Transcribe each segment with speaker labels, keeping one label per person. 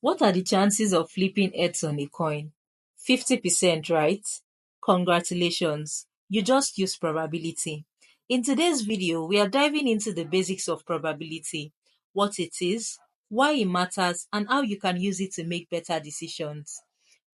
Speaker 1: What are the chances of flipping heads on a coin? 50%, right? Congratulations. You just used probability. In today's video, we are diving into the basics of probability, what it is, why it matters, and how you can use it to make better decisions.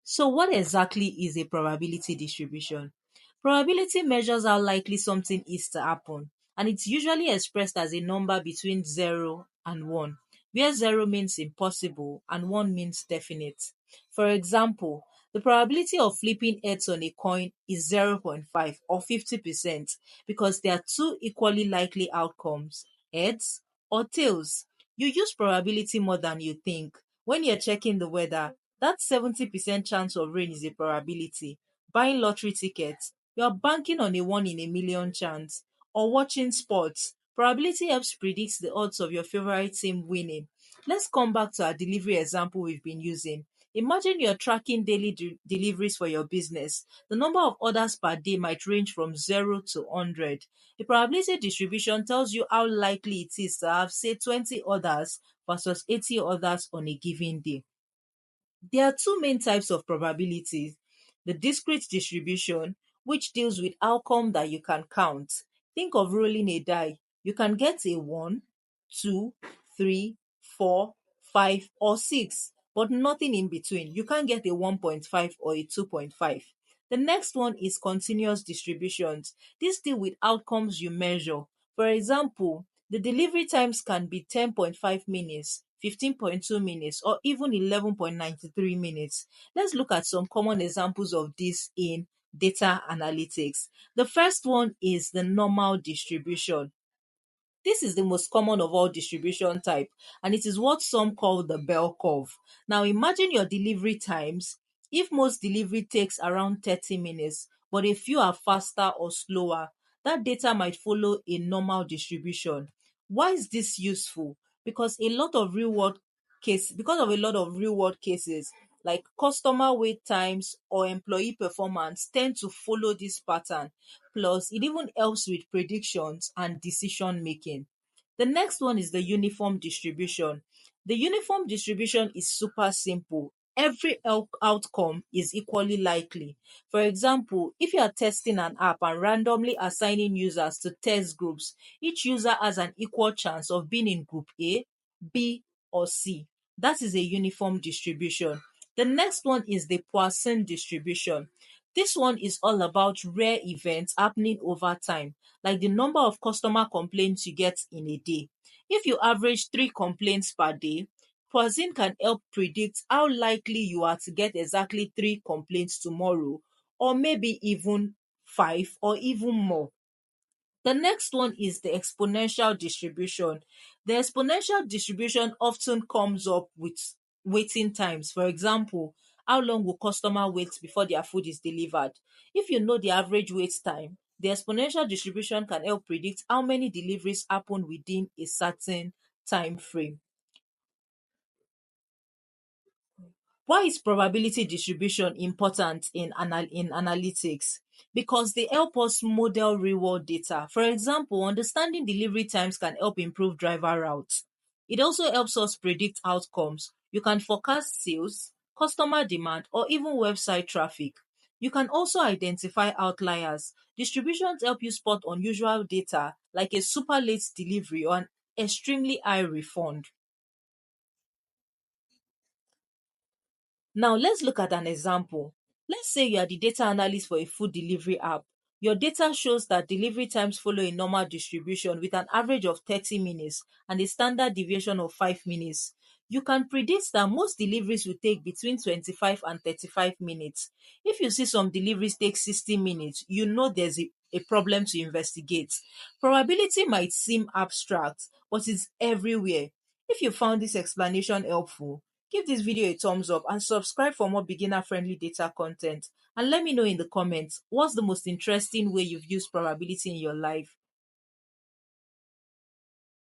Speaker 1: So, what exactly is a probability distribution? Probability measures how likely something is to happen, and it's usually expressed as a number between 0 and 1, where 0 means impossible and 1 means definite. For example, the probability of flipping heads on a coin is 0.5 or 50% because there are two equally likely outcomes, heads or tails. You use probability more than you think. When you're checking the weather, that 70% chance of rain is a probability. Buying lottery tickets, you're banking on a 1 in a million chance. Or watching sports, probability helps predict the odds of your favorite team winning. Let's come back to our delivery example we've been using. Imagine you're tracking daily deliveries for your business. The number of orders per day might range from 0 to 100. The probability distribution tells you how likely it is to have, say, 20 orders versus 80 orders on a given day. There are two main types of probabilities. The discrete distribution, which deals with outcome that you can count. Think of rolling a die. You can get a 1, 2, 3, 4, 5, or 6, but nothing in between. You can't get a 1.5 or a 2.5. The next one is continuous distributions. These deal with outcomes you measure. For example, the delivery times can be 10.5 minutes, 15.2 minutes, or even 11.93 minutes. Let's look at some common examples of this in data analytics. The first one is the normal distribution. This is the most common of all distribution type, and it is what some call the bell curve. Now imagine your delivery times. If most delivery takes around 30 minutes, but a few are faster or slower, that data might follow a normal distribution. Why is this useful? Because of a lot of real world cases, like customer wait times or employee performance tend to follow this pattern. Plus, it even helps with predictions and decision making. The next one is the uniform distribution. The uniform distribution is super simple. Every outcome is equally likely. For example, if you are testing an app and randomly assigning users to test groups, each user has an equal chance of being in group A, B, or C. That is a uniform distribution. The next one is the Poisson distribution. This one is all about rare events happening over time, like the number of customer complaints you get in a day. If you average 3 complaints per day, Poisson can help predict how likely you are to get exactly 3 complaints tomorrow, or maybe even 5 or even more. The next one is the exponential distribution. The exponential distribution often comes up with waiting times. For example, how long will customer wait before their food is delivered? If you know the average wait time, the exponential distribution can help predict how many deliveries happen within a certain time frame. Why is probability distribution important in analytics? Because they help us model real world data. For example, understanding delivery times can help improve driver routes. It also helps us predict outcomes. You can forecast sales, customer demand, or even website traffic. You can also identify outliers. Distributions help you spot unusual data like a super late delivery or an extremely high refund. Now let's look at an example. Let's say you are the data analyst for a food delivery app. Your data shows that delivery times follow a normal distribution with an average of 30 minutes and a standard deviation of 5 minutes. You can predict that most deliveries will take between 25 and 35 minutes. If you see some deliveries take 60 minutes, you know there's a problem to investigate. Probability might seem abstract, but it's everywhere. If you found this explanation helpful, give this video a thumbs up and subscribe for more beginner friendly data content. And let me know in the comments what's the most interesting way you've used probability in your life.